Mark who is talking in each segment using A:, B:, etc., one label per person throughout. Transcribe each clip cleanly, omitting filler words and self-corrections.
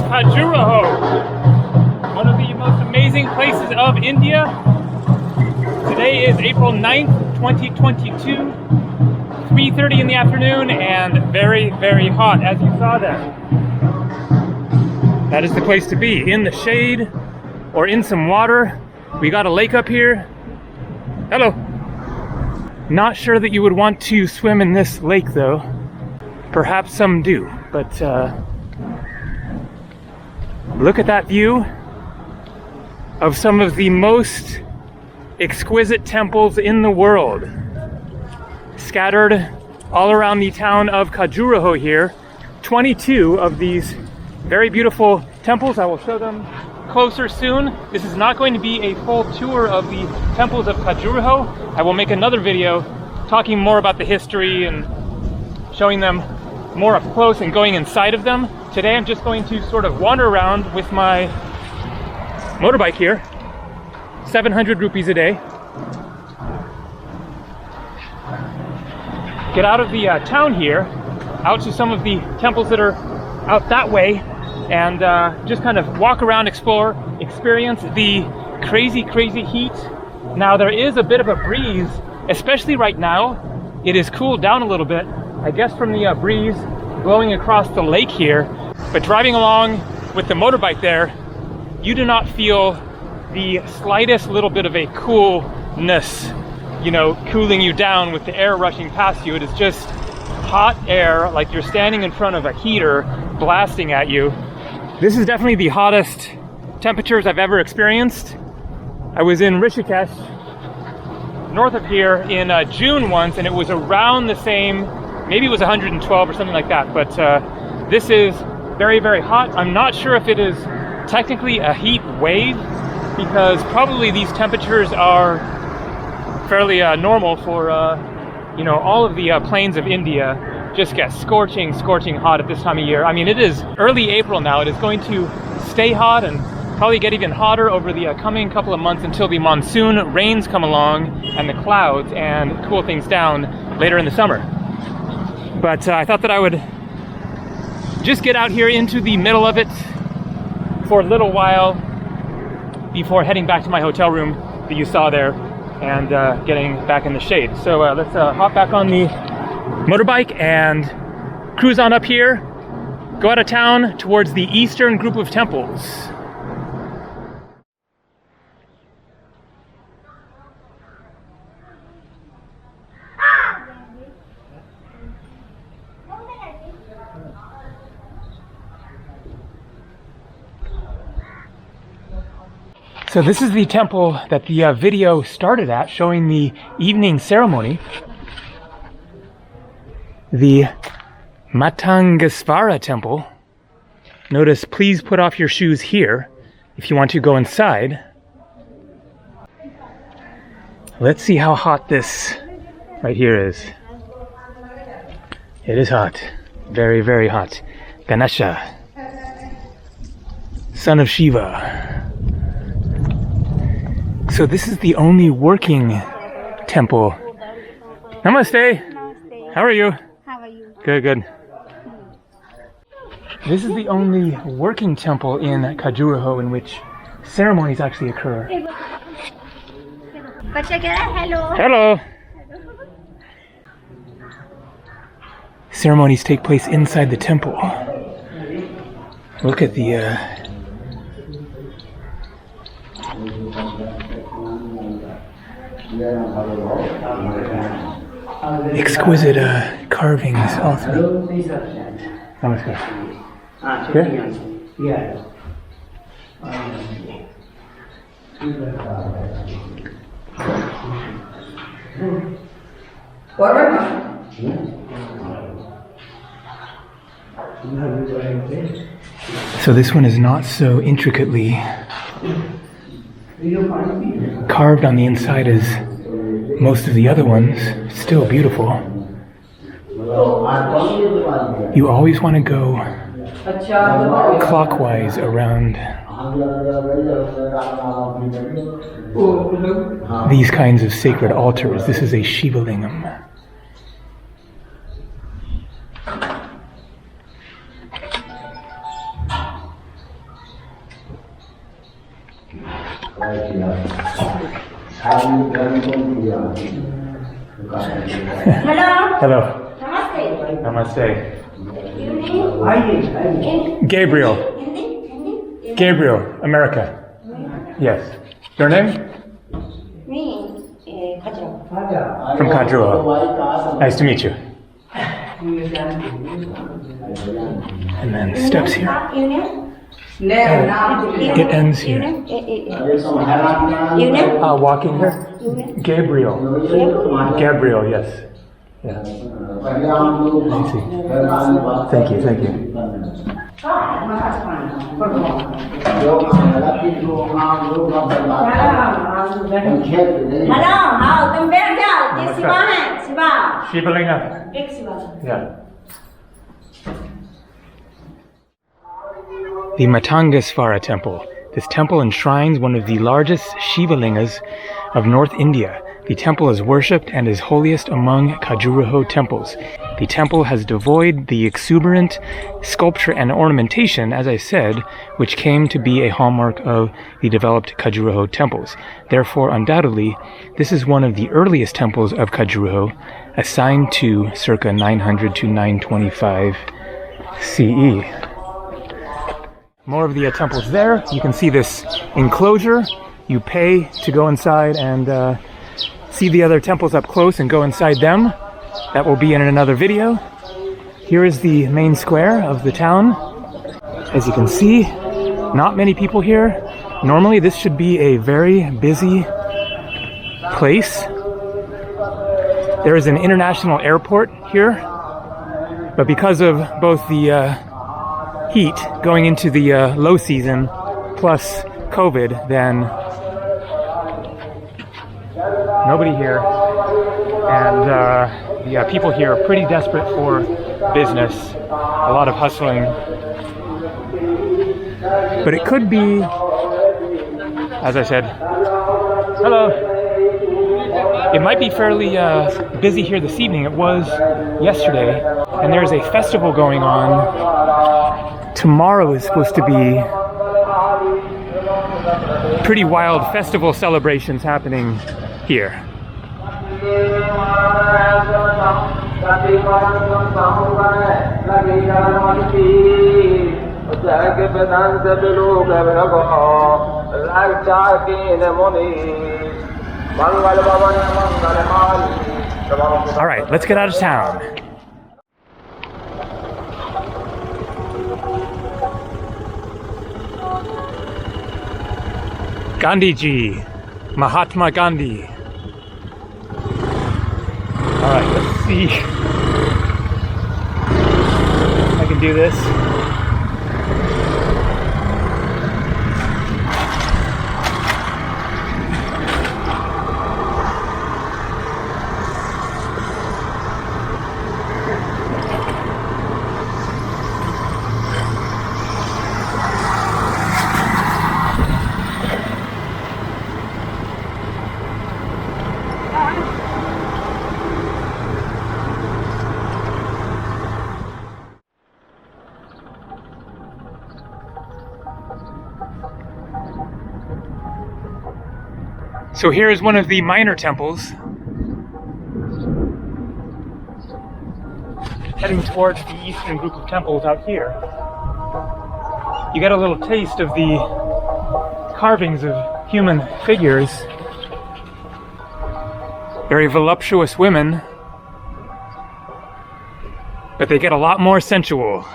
A: Khajuraho, one of the most amazing places of India. Today is April 9th, 2022, 3:30 in the afternoon, and very, very hot, as you saw there. That is the place to be, in the shade or in some water. We got a lake up here. Hello. Not sure that you would want to swim in this lake though. Perhaps some do, but look at that view of some of the most exquisite temples in the world, scattered all around the town of Khajuraho here. 22 of these very beautiful temples. I will show them closer soon. This is not going to be a full tour of the temples of Khajuraho. I will make another video talking more about the history and showing them more up close and going inside of them. Today I'm just going to sort of wander around with my motorbike here. 700 rupees a day. Get out of the town here, out to some of the temples that are out that way, and just kind of walk around, explore, experience the crazy, crazy heat. Now there is a bit of a breeze, especially right now. It is cooled down a little bit, I guess from the breeze blowing across the lake here. But driving along with the motorbike there, you do not feel the slightest little bit of a coolness, you know, cooling you down with the air rushing past you. It is just hot air, like you're standing in front of a heater blasting at you. This is definitely the hottest temperatures I've ever experienced. I was in Rishikesh, north of here, in June once, and it was around the same, maybe it was 112 or something like that, but this is very, very hot. I'm not sure if it is technically a heat wave, because probably these temperatures are fairly normal for, you know, all of the plains of India just get scorching, scorching hot at this time of year. I mean, it is early April now. It is going to stay hot and probably get even hotter over the coming couple of months until the monsoon rains come along and the clouds and cool things down later in the summer. But I thought that I would just get out here into the middle of it for a little while before heading back to my hotel room that you saw there and getting back in the shade. So let's hop back on the motorbike and cruise on up here, go out of town towards the eastern group of temples. So this is the temple that the video started at, showing the evening ceremony. The Matangasvara Temple. Notice, please put off your shoes here if you want to go inside. Let's see how hot this right here is. It is hot. Very, very hot. Ganesha, son of Shiva. So this is the only working temple. Namaste.
B: Namaste.
A: How are you?
B: How are you?
A: Good, good. This is the only working temple in Khajuraho in which ceremonies actually occur.
B: Hello.
A: Hello. Ceremonies take place inside the temple. Look at the exquisite carvings all through. Namaskar. Yeah? So this one is not so intricately carved on the inside as most of the other ones. Still beautiful. You always want to go clockwise around these kinds of sacred altars. This is a Shiva lingam.
B: Hello.
A: Hello.
B: Namaste.
A: Namaste.
B: Your name?
A: Gabriel.
B: Hindi?
A: Gabriel, America. Yes. Your name?
B: Me, Khajuraho.
A: From Khajuraho. Nice to meet you. And then steps here.
B: Your name?
A: It ends here.
B: Your name?
A: Walking here?
B: Your name?
A: Gabriel. Gabriel, yes. Yeah. I see. Thank you, thank you.
B: Hello, how? तुम बैठ जाओ. ये शिवा है, Shiva.
A: Shiva Linga.
B: एक Shiva.
A: Yeah. The Matangasvara Temple. This temple enshrines one of the largest Shiva lingas of North India. The temple is worshipped and is holiest among Khajuraho temples. The temple has devoid the exuberant sculpture and ornamentation, as I said, which came to be a hallmark of the developed Khajuraho temples. Therefore, undoubtedly, this is one of the earliest temples of Khajuraho, assigned to circa 900 to 925 CE. More of the temples there. You can see this enclosure. You pay to go inside and see the other temples up close and go inside them. That will be in another video. Here is the main square of the town. As you can see, not many people here. Normally this should be a very busy place. There is an international airport here, but because of both the heat going into the low season plus COVID, then nobody here, and the people here are pretty desperate for business, a lot of hustling, but it could be, as I said, hello, it might be fairly busy here this evening. It was yesterday, and there's a festival going on. Tomorrow is supposed to be pretty wild festival celebrations happening here. All right, let's get out of town. Gandhiji, Mahatma Gandhi. All right, let's see if I can do this. So here is one of the minor temples, heading towards the eastern group of temples out here. You get a little taste of the carvings of human figures, very voluptuous women, but they get a lot more sensual.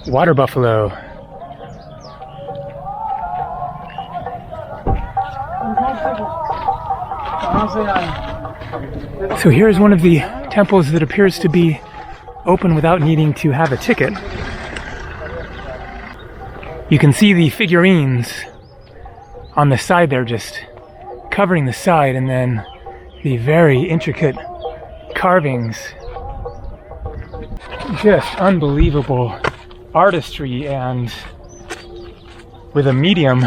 A: Water buffalo. So here's one of the temples that appears to be open without needing to have a ticket. You can see the figurines on the side there, just covering the side, and then the very intricate carvings. Just unbelievable artistry, and with a medium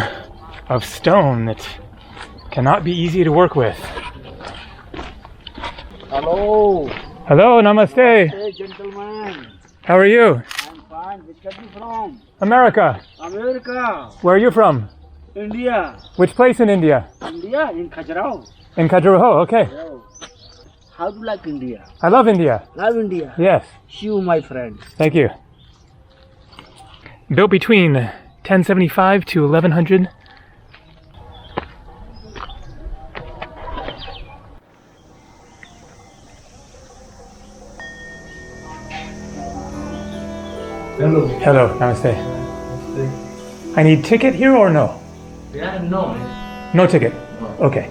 A: of stone that cannot be easy to work with.
C: Hello.
A: Hello, namaste.
C: Hey, gentlemen.
A: How are you?
C: I'm fine. Which country from?
A: America.
C: America.
A: Where are you from?
C: India.
A: Which place in India?
C: India, in Khajuraho.
A: In Khajuraho, okay.
C: Hello. How do you like India?
A: I love India.
C: Love India.
A: Yes.
C: You, my friend.
A: Thank you. Built between 1075 to 1100.
C: Hello.
A: Hello, namaste. I need ticket here or no?
C: Yeah, no.
A: No ticket.
C: No.
A: Okay.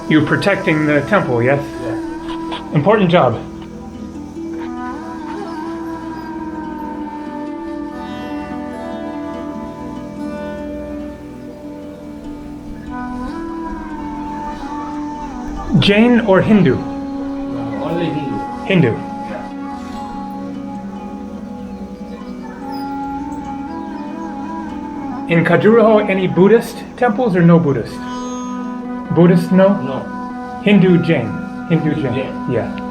A: You're protecting the temple, yes?
C: Yeah.
A: Important job. Jain or Hindu?
C: Only Hindu.
A: Hindu.
C: Yeah.
A: In Khajuraho, any Buddhist temples or no Buddhist? Buddhist, no?
C: No.
A: Hindu, Jain. Hindu, Jain.
C: Jain.
A: Yeah.
C: Yeah.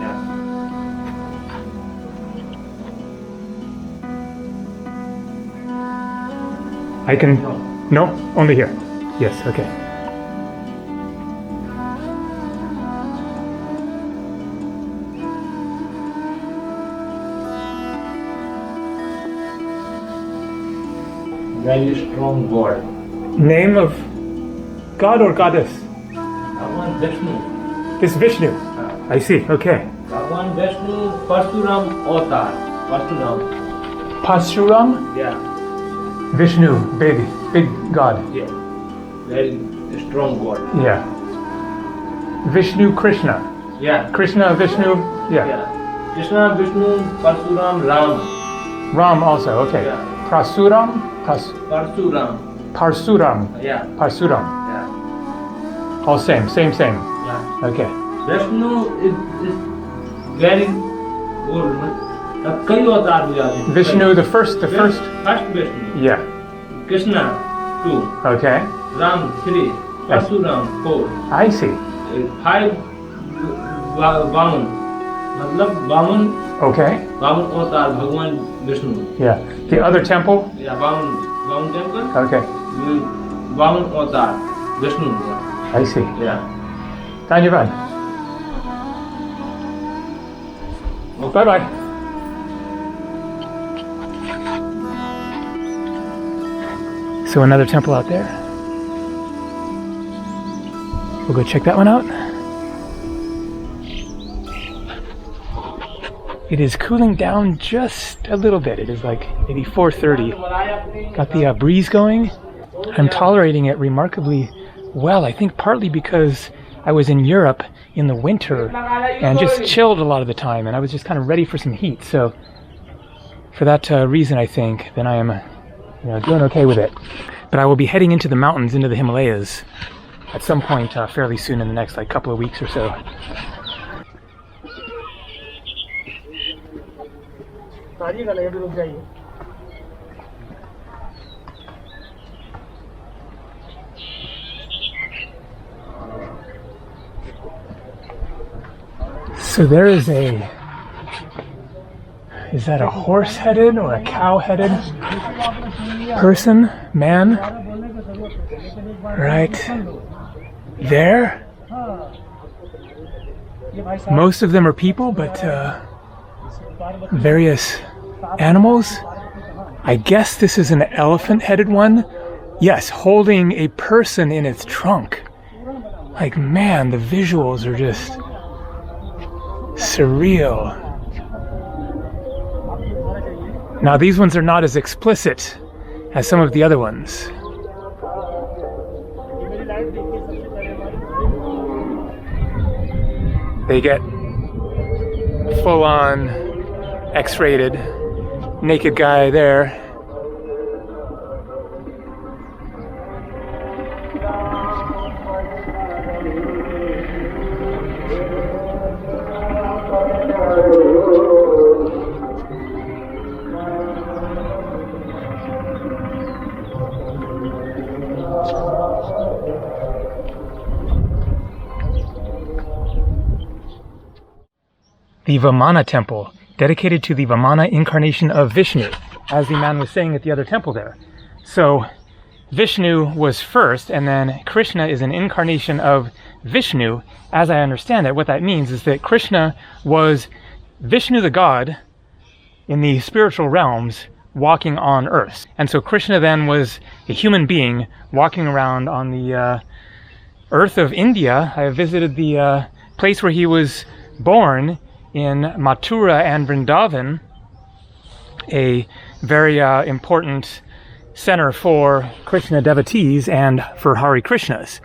A: I can.
C: No.
A: No? Only here. Yes, okay.
C: Very strong God.
A: Name of God or goddess?
C: Pawan Vishnu.
A: This Vishnu. I see, okay.
C: Pawan Vishnu Parsuram Avatar. Parsuram.
A: Parsuram,
C: Yeah.
A: Vishnu, big God.
C: Yeah. Very strong God.
A: Yeah. Vishnu, Krishna.
C: Yeah.
A: Krishna, Vishnu, yeah.
C: Yeah. Krishna, Vishnu, Parsuram, Ram.
A: Ram also, okay.
C: Yeah.
A: Prasuram,
C: Parsuram.
A: Parsuram,
C: Yeah.
A: Parsuram.
C: Yeah.
A: All same.
C: Yeah.
A: Okay.
C: Vishnu is very good. कई अवतार हो जाते हैं.
A: Vishnu, the first.
C: First Vishnu.
A: Yeah.
C: Krishna 2.
A: Okay.
C: Ram 3. Parsuram 4.
A: I see.
C: 5 बावन. मतलब बावन
A: Okay.
C: अवतार भगवान Vishnu.
A: Yeah. The other temple.
C: या बावन टेम्पल.
A: Okay.
C: बावन अवतार विष्णु.
A: I see.
C: या.
A: Dhanyavad. Bye bye. So another temple out there. We'll go check that one out. It is cooling down just a little bit. It is like maybe 4:30. Got the breeze going. I'm tolerating it remarkably well. I think partly because I was in Europe in the winter and just chilled a lot of the time, and I was just kind of ready for some heat. So for that reason, I think, then I am doing okay with it. But I will be heading into the mountains, into the Himalayas, at some point fairly soon in the next couple of weeks or so. So there is is that a horse-headed or a cow-headed person, man, right there? Most of them are people, but various animals. I guess this is an elephant-headed one. Yes, holding a person in its trunk. Like, man, the visuals are just surreal. Now these ones are not as explicit as some of the other ones. They get full-on X-rated naked guy there. The Vamana Temple, dedicated to the Vamana incarnation of Vishnu, as the man was saying at the other temple there. So Vishnu was first, and then Krishna is an incarnation of Vishnu. As I understand it, what that means is that Krishna was Vishnu the god in the spiritual realms walking on earth. And so Krishna then was a human being walking around on the earth of India. I have visited the place where he was born in Mathura and Vrindavan, a very important center for Krishna devotees and for Hare Krishnas.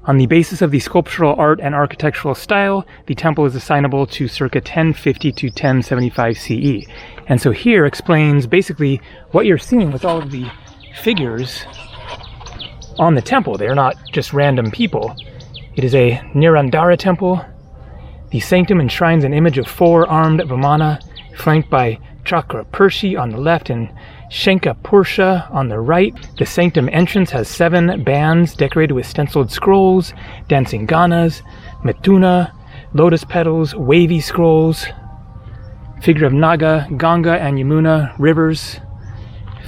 A: On the basis of the sculptural art and architectural style, the temple is assignable to circa 1050 to 1075 CE. And so here explains basically what you're seeing with all of the figures on the temple. They are not just random people. It is a Nirandara temple. The sanctum enshrines an image of four-armed Vamana, flanked by Chakra Pershi on the left and Shanka Pursha on the right. The sanctum entrance has 7 bands decorated with stenciled scrolls, dancing ganas, Mithuna, lotus petals, wavy scrolls, figure of Naga, Ganga, and Yamuna rivers,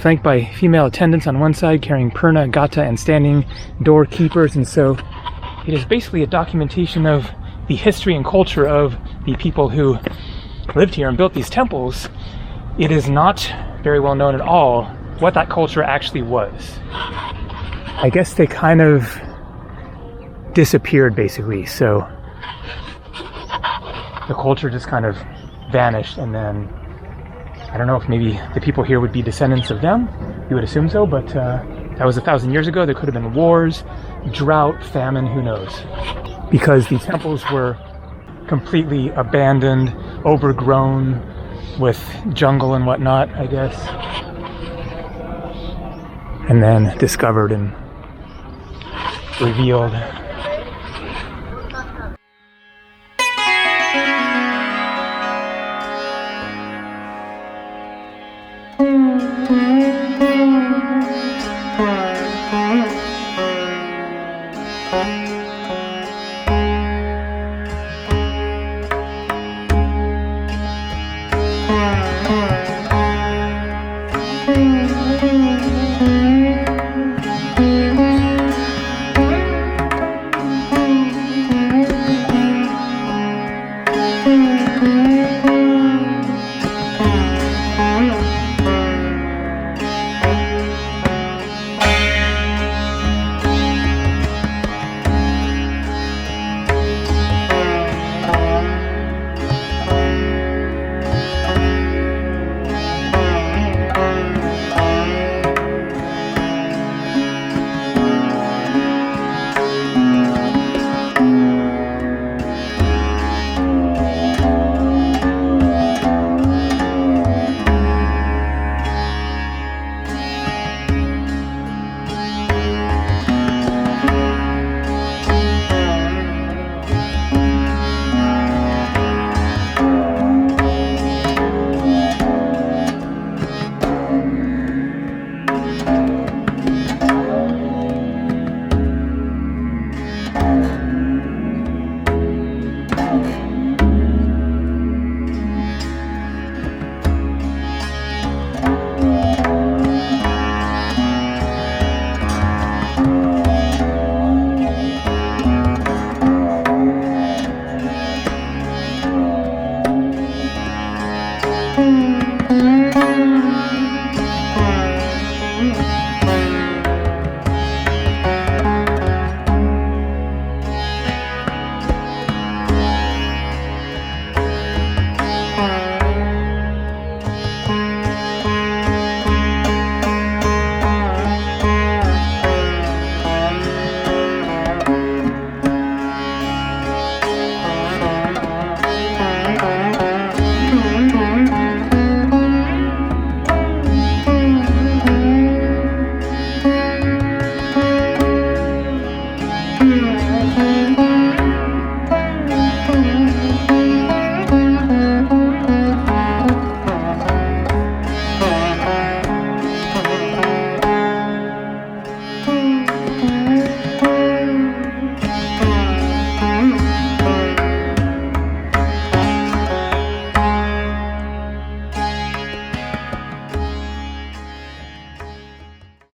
A: flanked by female attendants on one side carrying Purna, Gata, and standing doorkeepers. And so it is basically a documentation of the history and culture of the people who lived here and built these temples. It is not very well known at all what that culture actually was. I guess they kind of disappeared basically, so the culture just kind of vanished, and then I don't know if maybe the people here would be descendants of them. You would assume so, but that was 1,000 years ago. There could have been wars, drought, famine, who knows. Because the temples were completely abandoned, overgrown with jungle and whatnot, I guess. And then discovered and revealed